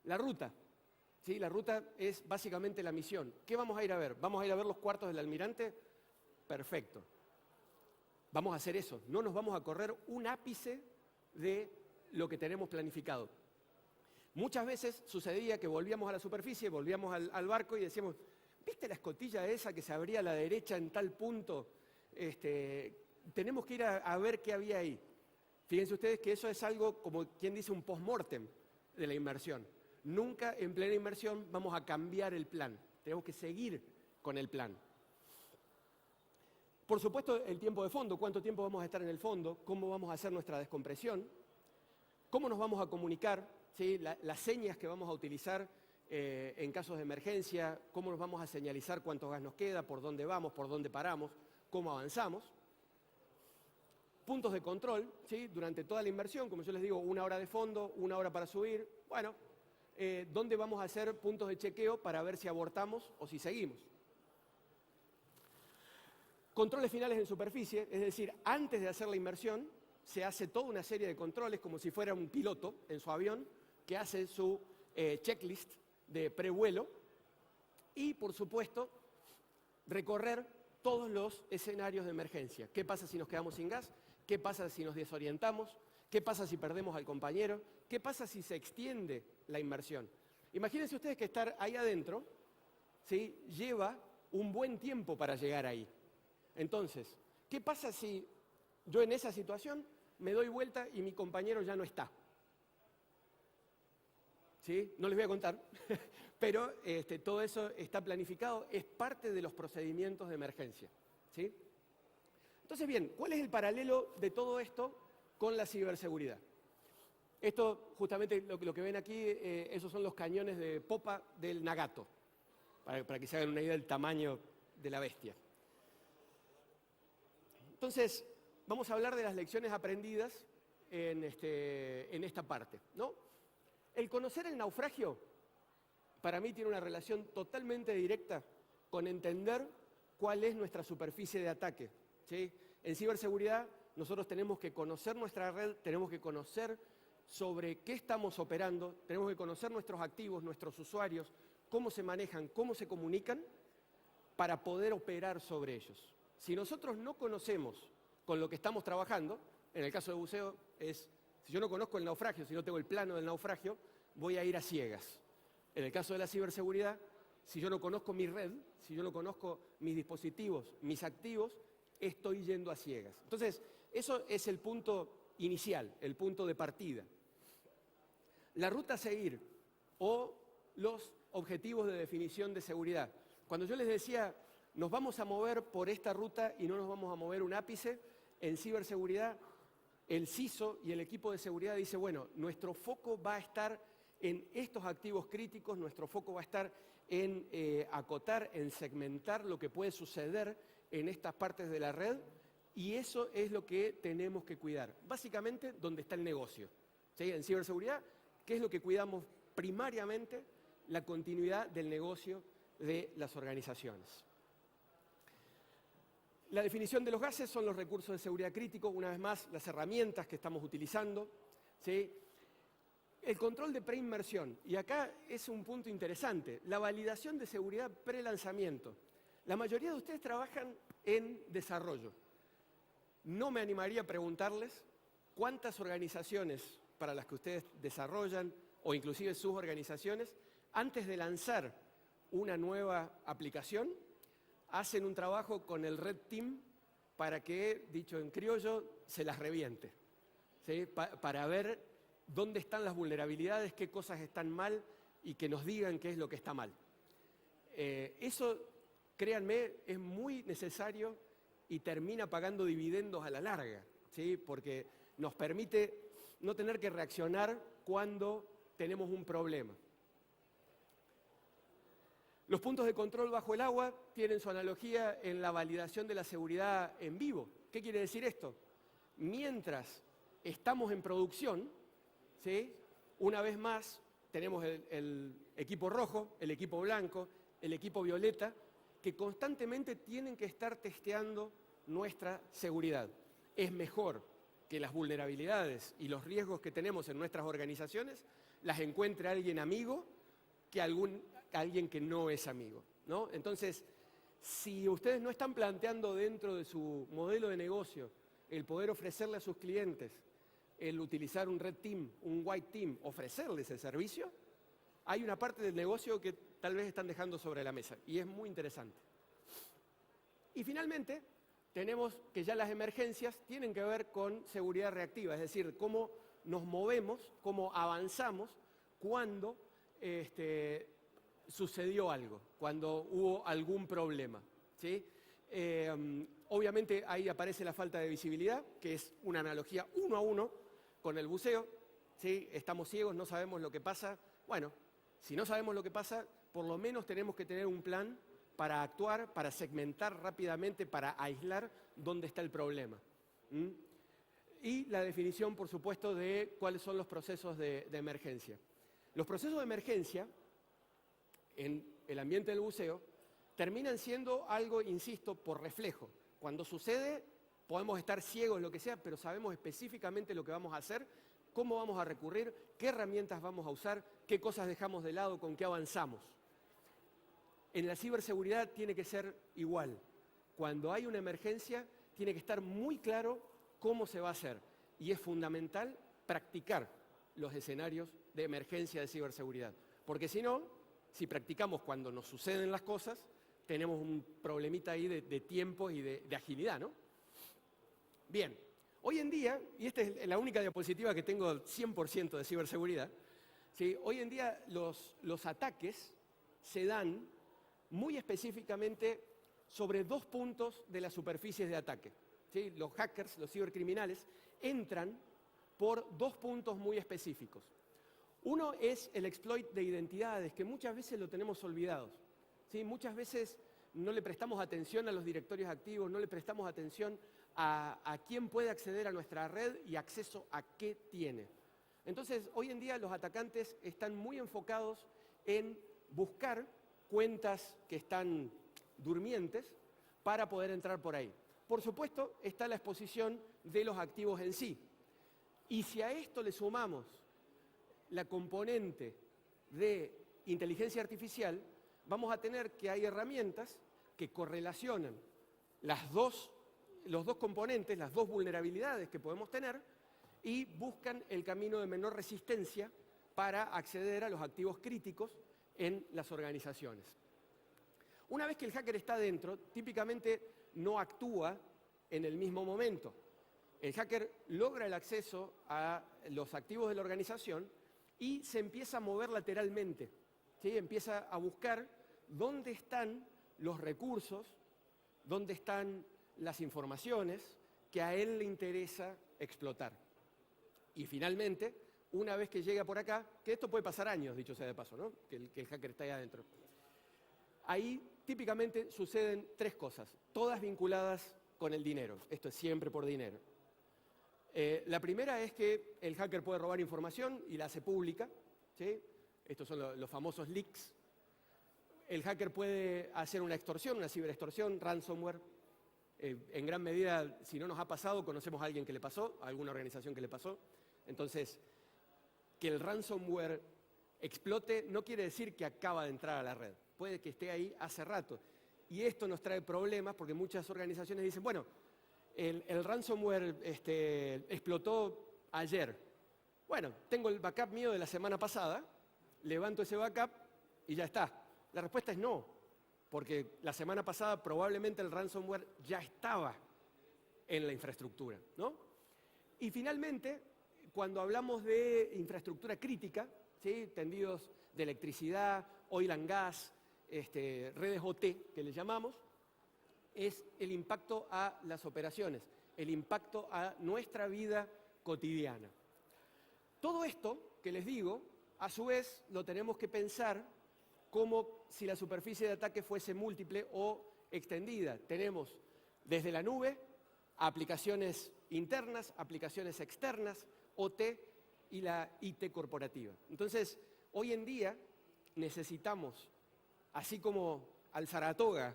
La ruta. ¿Sí? La ruta es básicamente la misión. ¿Qué vamos a ir a ver? ¿Vamos a ir a ver los cuartos del almirante? Perfecto. Vamos a hacer eso. No nos vamos a correr un ápice de lo que tenemos planificado. Muchas veces sucedía que volvíamos a la superficie, volvíamos al barco y decíamos, ¿viste la escotilla esa que se abría a la derecha en tal punto? Tenemos que ir a ver qué había ahí. Fíjense ustedes que eso es algo, como quien dice, un post-mortem de la inmersión. Nunca en plena inmersión vamos a cambiar el plan. Tenemos que seguir con el plan. Por supuesto, el tiempo de fondo. ¿Cuánto tiempo vamos a estar en el fondo? ¿Cómo vamos a hacer nuestra descompresión? ¿Cómo nos vamos a comunicar? ¿Sí? Las señas que vamos a utilizar en casos de emergencia. ¿Cómo nos vamos a señalizar cuánto gas nos queda? ¿Por dónde vamos? ¿Por dónde paramos? ¿Cómo avanzamos? Puntos de control, ¿sí? Durante toda la inmersión, como yo les digo, 1 hora de fondo, 1 hora para subir. Bueno, ¿dónde vamos a hacer puntos de chequeo para ver si abortamos o si seguimos? Controles finales en superficie, es decir, antes de hacer la inmersión, se hace toda una serie de controles, como si fuera un piloto en su avión, que hace su checklist de prevuelo y, por supuesto, recorrer todos los escenarios de emergencia. ¿Qué pasa si nos quedamos sin gas? ¿Qué pasa si nos desorientamos? ¿Qué pasa si perdemos al compañero? ¿Qué pasa si se extiende la inmersión? Imagínense ustedes que estar ahí adentro, ¿sí? Lleva un buen tiempo para llegar ahí. Entonces, ¿qué pasa si yo en esa situación me doy vuelta y mi compañero ya no está? ¿Sí? No les voy a contar, pero todo eso está planificado, es parte de los procedimientos de emergencia. ¿Sí? Entonces, bien, ¿cuál es el paralelo de todo esto con la ciberseguridad? Esto, justamente, lo que ven aquí, esos son los cañones de popa del Nagato, para que se hagan una idea del tamaño de la bestia. Entonces, vamos a hablar de las lecciones aprendidas en esta parte, ¿no? El conocer el naufragio, para mí, tiene una relación totalmente directa con entender cuál es nuestra superficie de ataque, ¿sí? En ciberseguridad, nosotros tenemos que conocer nuestra red, tenemos que conocer sobre qué estamos operando, tenemos que conocer nuestros activos, nuestros usuarios, cómo se manejan, cómo se comunican, para poder operar sobre ellos. Si nosotros no conocemos con lo que estamos trabajando, en el caso de buceo si yo no conozco el naufragio, si no tengo el plano del naufragio, voy a ir a ciegas. En el caso de la ciberseguridad, si yo no conozco mi red, si yo no conozco mis dispositivos, mis activos, estoy yendo a ciegas. Entonces, eso es el punto inicial, el punto de partida. La ruta a seguir o los objetivos de definición de seguridad. Cuando yo les decía, nos vamos a mover por esta ruta y no nos vamos a mover un ápice, en ciberseguridad, el CISO y el equipo de seguridad dice, bueno, nuestro foco va a estar en estos activos críticos, nuestro foco va a estar en acotar, en segmentar lo que puede suceder en estas partes de la red, y eso es lo que tenemos que cuidar. Básicamente, donde está el negocio. ¿Sí? En ciberseguridad, ¿qué es lo que cuidamos primariamente? La continuidad del negocio de las organizaciones. La definición de los gases son los recursos de seguridad críticos, una vez más, las herramientas que estamos utilizando, ¿sí? El control de preinmersión, y acá es un punto interesante, la validación de seguridad pre-lanzamiento. La mayoría de ustedes trabajan en desarrollo. No me animaría a preguntarles cuántas organizaciones para las que ustedes desarrollan, o inclusive sus organizaciones, antes de lanzar una nueva aplicación, hacen un trabajo con el Red Team para que, dicho en criollo, se las reviente, ¿sí? Para ver dónde están las vulnerabilidades, qué cosas están mal y que nos digan qué es lo que está mal. Eso, créanme, es muy necesario y termina pagando dividendos a la larga, ¿sí? Porque nos permite no tener que reaccionar cuando tenemos un problema. Los puntos de control bajo el agua tienen su analogía en la validación de la seguridad en vivo. ¿Qué quiere decir esto? Mientras estamos en producción, ¿sí? Una vez más tenemos el equipo rojo, el equipo blanco, el equipo violeta, que constantemente tienen que estar testeando nuestra seguridad. Es mejor que las vulnerabilidades y los riesgos que tenemos en nuestras organizaciones las encuentre alguien amigo que alguien que no es amigo, ¿no? Entonces, si ustedes no están planteando dentro de su modelo de negocio el poder ofrecerle a sus clientes el utilizar un Red Team, un White Team, ofrecerles el servicio, hay una parte del negocio que tal vez están dejando sobre la mesa y es muy interesante. Y finalmente, tenemos que ya las emergencias tienen que ver con seguridad reactiva, es decir, cómo nos movemos, cómo avanzamos cuando sucedió algo, cuando hubo algún problema, ¿sí? Obviamente ahí aparece la falta de visibilidad, que es una analogía 1 a 1 con el buceo, ¿sí? Estamos ciegos, no sabemos lo que pasa. Bueno, si no sabemos lo que pasa, por lo menos tenemos que tener un plan para actuar, para segmentar rápidamente, para aislar dónde está el problema. Y la definición, por supuesto, de cuáles son los procesos de emergencia. Los procesos de emergencia en el ambiente del buceo terminan siendo algo, insisto, por reflejo. Cuando sucede, podemos estar ciegos, lo que sea, pero sabemos específicamente lo que vamos a hacer, cómo vamos a recurrir, qué herramientas vamos a usar, qué cosas dejamos de lado, con qué avanzamos. En la ciberseguridad tiene que ser igual. Cuando hay una emergencia, tiene que estar muy claro cómo se va a hacer. Y es fundamental practicar los escenarios de emergencia de ciberseguridad. Porque si no, si practicamos cuando nos suceden las cosas, tenemos un problemita ahí de tiempo y de agilidad, ¿no? Bien, hoy en día, y esta es la única diapositiva que tengo 100% de ciberseguridad, ¿sí? Hoy en día los ataques se dan muy específicamente sobre 2 puntos de las superficies de ataque, ¿sí? Los hackers, los cibercriminales, entran por 2 puntos muy específicos. Uno es el exploit de identidades, que muchas veces lo tenemos olvidados, ¿sí? Muchas veces no le prestamos atención a los directorios activos, no le prestamos atención a quién puede acceder a nuestra red y acceso a qué tiene. Entonces, hoy en día los atacantes están muy enfocados en buscar cuentas que están durmientes para poder entrar por ahí. Por supuesto, está la exposición de los activos en sí. Y si a esto le sumamos la componente de inteligencia artificial, vamos a tener que hay herramientas que correlacionan los dos componentes, las 2 vulnerabilidades que podemos tener y buscan el camino de menor resistencia para acceder a los activos críticos en las organizaciones. Una vez que el hacker está dentro, típicamente no actúa en el mismo momento. El hacker logra el acceso a los activos de la organización y se empieza a mover lateralmente, ¿sí? Empieza a buscar dónde están los recursos, dónde están las informaciones que a él le interesa explotar. Y finalmente, una vez que llega por acá, que esto puede pasar años, dicho sea de paso, ¿no? Que el hacker está ahí adentro. Ahí típicamente suceden 3 cosas, todas vinculadas con el dinero. Esto es siempre por dinero. La primera es que el hacker puede robar información y la hace pública, ¿sí? Estos son los famosos leaks. El hacker puede hacer una extorsión, una ciberextorsión, ransomware. En gran medida, si no nos ha pasado, conocemos a alguien que le pasó, a alguna organización que le pasó. Entonces, que el ransomware explote no quiere decir que acaba de entrar a la red. Puede que esté ahí hace rato. Y esto nos trae problemas porque muchas organizaciones dicen, bueno, el ransomware explotó ayer. Bueno, tengo el backup mío de la semana pasada, levanto ese backup y ya está. La respuesta es no, porque la semana pasada probablemente el ransomware ya estaba en la infraestructura, ¿no? Y finalmente, cuando hablamos de infraestructura crítica, ¿sí? Tendidos de electricidad, oil and gas, redes OT que le llamamos, es el impacto a las operaciones, el impacto a nuestra vida cotidiana. Todo esto que les digo, a su vez, lo tenemos que pensar como si la superficie de ataque fuese múltiple o extendida. Tenemos desde la nube a aplicaciones internas, aplicaciones externas, OT y la IT corporativa. Entonces, hoy en día necesitamos, así como al Saratoga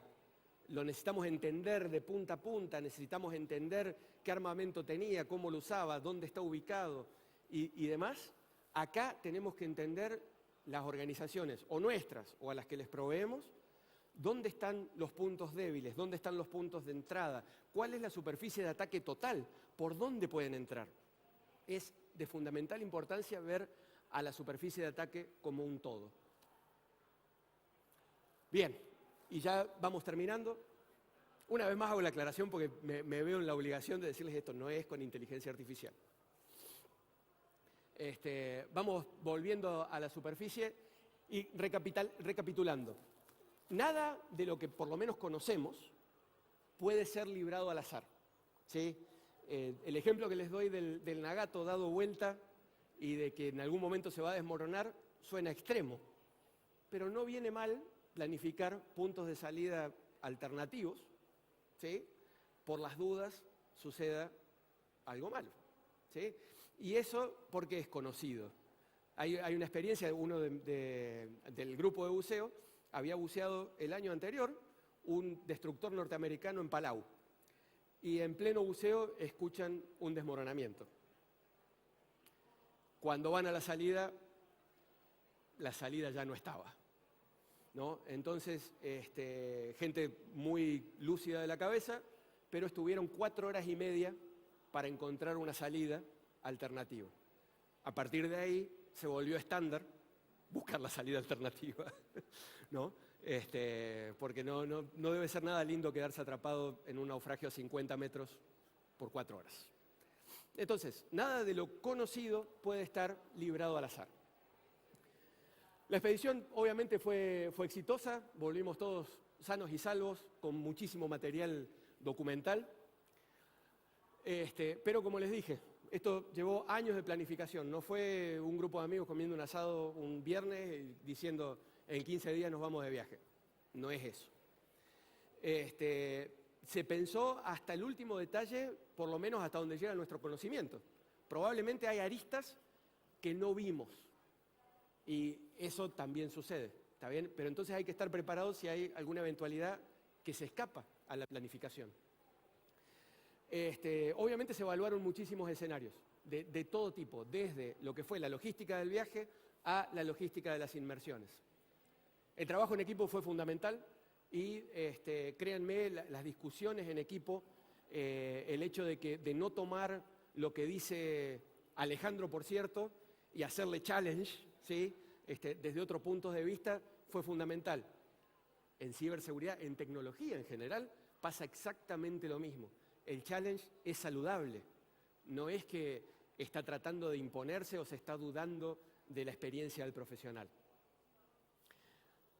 lo necesitamos entender de punta a punta, necesitamos entender qué armamento tenía, cómo lo usaba, dónde está ubicado y demás, acá tenemos que entender las organizaciones, o nuestras, o a las que les proveemos, dónde están los puntos débiles, dónde están los puntos de entrada, cuál es la superficie de ataque total, por dónde pueden entrar. Es de fundamental importancia ver a la superficie de ataque como un todo. Bien, y ya vamos terminando. Una vez más hago la aclaración porque me veo en la obligación de decirles esto no es con inteligencia artificial. Vamos volviendo a la superficie y recapitulando. Nada de lo que por lo menos conocemos puede ser librado al azar, ¿sí? El ejemplo que les doy del Nagato dado vuelta y de que en algún momento se va a desmoronar suena extremo, pero no viene mal planificar puntos de salida alternativos, ¿sí? Por las dudas suceda algo malo, ¿sí? Y eso porque es conocido. Hay una experiencia, uno del grupo de buceo había buceado el año anterior un destructor norteamericano en Palau y en pleno buceo escuchan un desmoronamiento. Cuando van a la salida ya no estaba, ¿no? Entonces, gente muy lúcida de la cabeza, pero estuvieron 4 horas y media para encontrar una salida alternativa. A partir de ahí se volvió estándar buscar la salida alternativa, ¿no? Porque no debe ser nada lindo quedarse atrapado en un naufragio a 50 metros por 4 horas. Entonces, nada de lo conocido puede estar librado al azar. La expedición obviamente fue exitosa, volvimos todos sanos y salvos, con muchísimo material documental. Pero como les dije, esto llevó años de planificación, no fue un grupo de amigos comiendo un asado un viernes y diciendo en 15 días nos vamos de viaje. No es eso. Se pensó hasta el último detalle, por lo menos hasta donde llega nuestro conocimiento. Probablemente hay aristas que no vimos y eso también sucede, ¿está bien? Pero entonces hay que estar preparados si hay alguna eventualidad que se escapa a la planificación. Obviamente se evaluaron muchísimos escenarios de todo tipo, desde lo que fue la logística del viaje a la logística de las inmersiones. El trabajo en equipo fue fundamental y créanme, las discusiones en equipo, el hecho de no tomar lo que dice Alejandro, por cierto, y hacerle challenge, ¿sí? Desde otros puntos de vista, fue fundamental. En ciberseguridad, en tecnología en general, pasa exactamente lo mismo. El challenge es saludable, no es que está tratando de imponerse o se está dudando de la experiencia del profesional.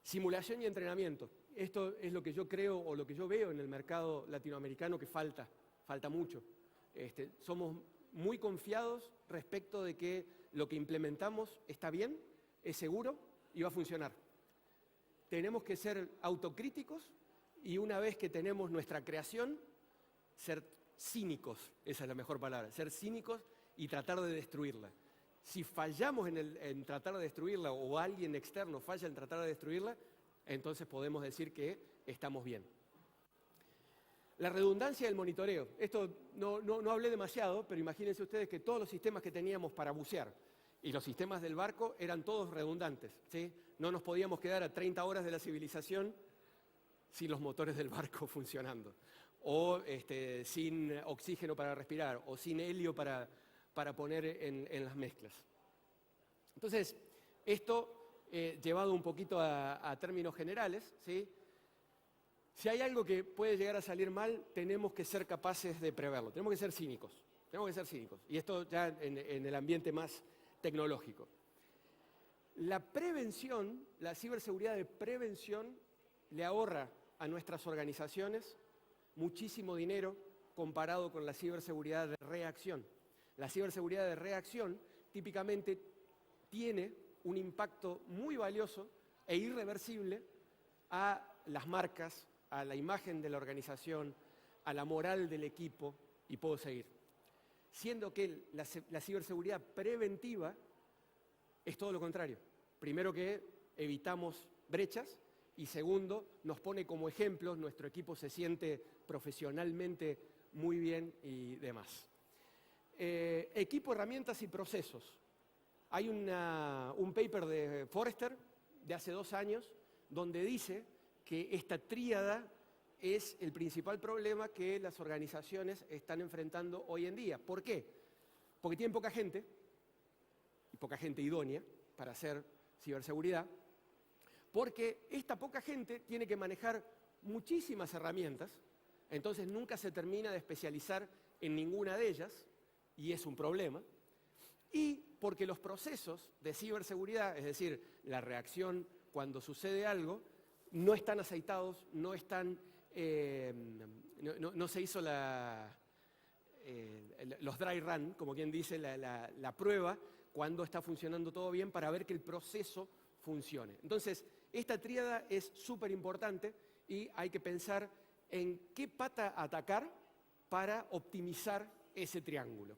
Simulación y entrenamiento. Esto es lo que yo creo o lo que yo veo en el mercado latinoamericano que falta mucho. Somos muy confiados respecto de que lo que implementamos está bien, es seguro y va a funcionar. Tenemos que ser autocríticos y una vez que tenemos nuestra creación, ser cínicos, esa es la mejor palabra, ser cínicos y tratar de destruirla. Si fallamos en tratar de destruirla o alguien externo falla en tratar de destruirla, entonces podemos decir que estamos bien. La redundancia del monitoreo. Esto no hablé demasiado, pero imagínense ustedes que todos los sistemas que teníamos para bucear y los sistemas del barco eran todos redundantes, ¿sí? No nos podíamos quedar a 30 horas de la civilización sin los motores del barco funcionando, o sin oxígeno para respirar, o sin helio para poner en las mezclas. Entonces, esto llevado un poquito a términos generales, ¿sí? Si hay algo que puede llegar a salir mal, tenemos que ser capaces de preverlo, tenemos que ser cínicos, y esto ya en el ambiente más tecnológico. La prevención, la ciberseguridad de prevención, le ahorra a nuestras organizaciones muchísimo dinero comparado con la ciberseguridad de reacción. La ciberseguridad de reacción típicamente tiene un impacto muy valioso e irreversible a las marcas, a la imagen de la organización, a la moral del equipo, y puedo seguir. Siendo que la ciberseguridad preventiva es todo lo contrario. Primero, que evitamos brechas, y segundo, nos pone como ejemplos, nuestro equipo se siente profesionalmente muy bien y demás. Equipo, herramientas y procesos. Hay un paper de Forrester de hace 2 años donde dice que esta tríada es el principal problema que las organizaciones están enfrentando hoy en día. ¿Por qué? Porque tienen poca gente, y poca gente idónea para hacer ciberseguridad, porque esta poca gente tiene que manejar muchísimas herramientas, entonces nunca se termina de especializar en ninguna de ellas, y es un problema, y porque los procesos de ciberseguridad, es decir, la reacción cuando sucede algo, no están aceitados, no se hizo los dry run, como quien dice, la prueba cuando está funcionando todo bien para ver que el proceso funcione. Entonces, esta tríada es súper importante y hay que pensar en qué pata atacar para optimizar ese triángulo.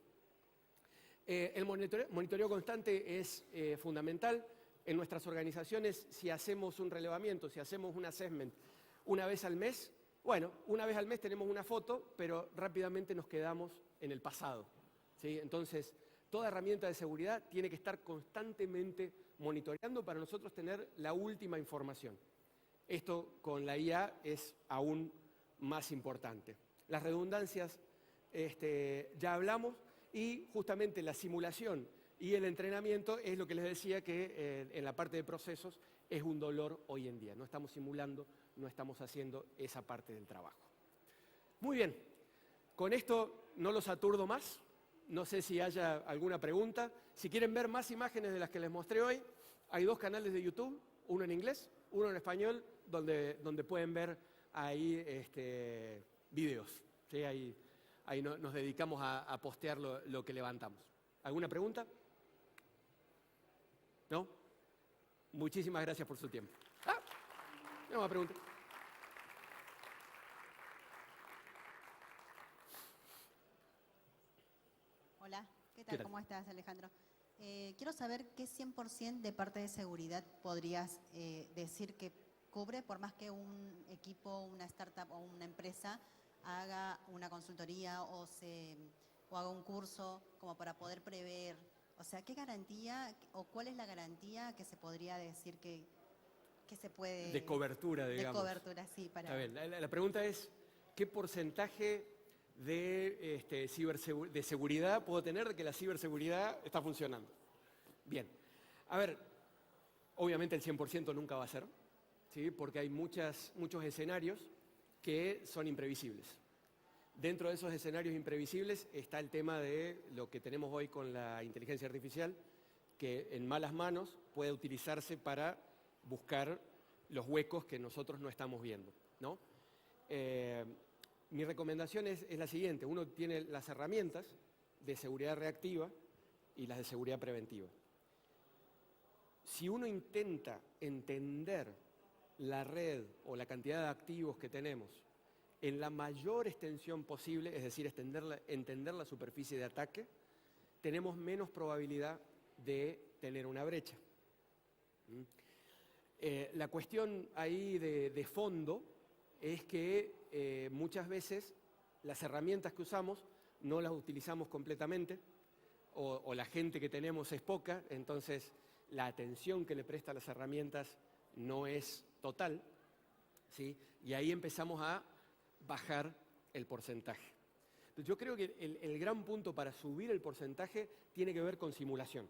El monitoreo constante es fundamental. En nuestras organizaciones, si hacemos un relevamiento, si hacemos un assessment una vez al mes, bueno, una vez al mes tenemos una foto, pero rápidamente nos quedamos en el pasado, ¿sí? Entonces, toda herramienta de seguridad tiene que estar constantemente monitoreando para nosotros tener la última información. Esto con la IA es aún más importante. Las redundancias, ya hablamos, y justamente la simulación y el entrenamiento es lo que les decía que en la parte de procesos es un dolor hoy en día. No estamos simulando, no estamos haciendo esa parte del trabajo. Muy bien, con esto no los aturdo más. No sé si haya alguna pregunta. Si quieren ver más imágenes de las que les mostré hoy, hay 2 canales de YouTube, uno en inglés, uno en español, donde pueden ver ahí videos. ¿Sí? Ahí nos dedicamos a postear lo que levantamos. ¿Alguna pregunta? ¿No? Muchísimas gracias por su tiempo. No, pregunta. Hola, ¿qué ¿Qué tal? tal? ¿Cómo estás, Alejandro? Quiero saber qué 100% de parte de seguridad podrías decir que cubre, por más que un equipo, una startup o una empresa haga una consultoría o haga un curso como para poder prever. O sea, ¿qué garantía o cuál es la garantía que se podría decir que se puede... De cobertura, digamos. De cobertura, sí. Está bien. La pregunta es, ¿qué porcentaje de seguridad puedo tener de que la ciberseguridad está funcionando? Bien. A ver, obviamente el 100% nunca va a ser, ¿sí? Porque hay muchos escenarios que son imprevisibles. Dentro de esos escenarios imprevisibles está el tema de lo que tenemos hoy con la inteligencia artificial, que en malas manos puede utilizarse para buscar los huecos que nosotros no estamos viendo, ¿no? Mi recomendación es la siguiente. Uno tiene las herramientas de seguridad reactiva y las de seguridad preventiva. Si uno intenta entender la red o la cantidad de activos que tenemos en la mayor extensión posible, es decir, entender la superficie de ataque, tenemos menos probabilidad de tener una brecha. La cuestión ahí de fondo es que muchas veces las herramientas que usamos no las utilizamos completamente o la gente que tenemos es poca, entonces la atención que le presta a las herramientas no es total. ¿sí? Y ahí empezamos a bajar el porcentaje. Entonces, yo creo que el gran punto para subir el porcentaje tiene que ver con simulación.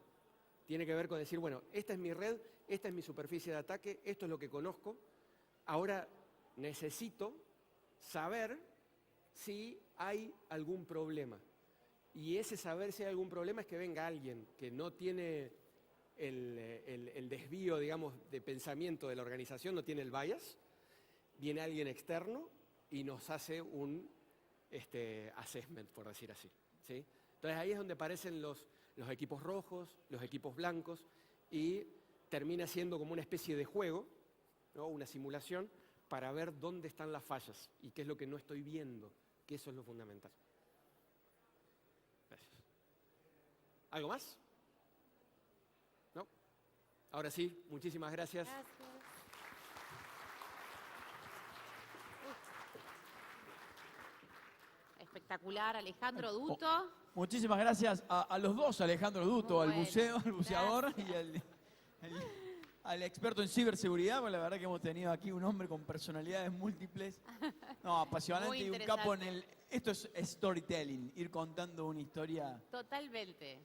Tiene que ver con decir, bueno, esta es mi red, esta es mi superficie de ataque, esto es lo que conozco. Ahora necesito saber si hay algún problema. Y ese saber si hay algún problema es que venga alguien que no tiene el desvío, digamos, de pensamiento de la organización, no tiene el bias, viene alguien externo y nos hace un assessment, por decir así, ¿sí? Entonces ahí es donde aparecen los equipos rojos, los equipos blancos, y termina siendo como una especie de juego, ¿no? Una simulación para ver dónde están las fallas y qué es lo que no estoy viendo, que eso es lo fundamental. Gracias. ¿Algo más? ¿No? Ahora sí, muchísimas gracias. Espectacular, Alejandro Duto. Muchísimas gracias a los dos, Alejandro Duto, Muy al bueno, buceo, al buceador gracias. y al experto en ciberseguridad. Pues la verdad que hemos tenido aquí un hombre con personalidades múltiples. No, apasionante Muy y un capo en interesante. esto es storytelling, ir contando una historia. Totalmente.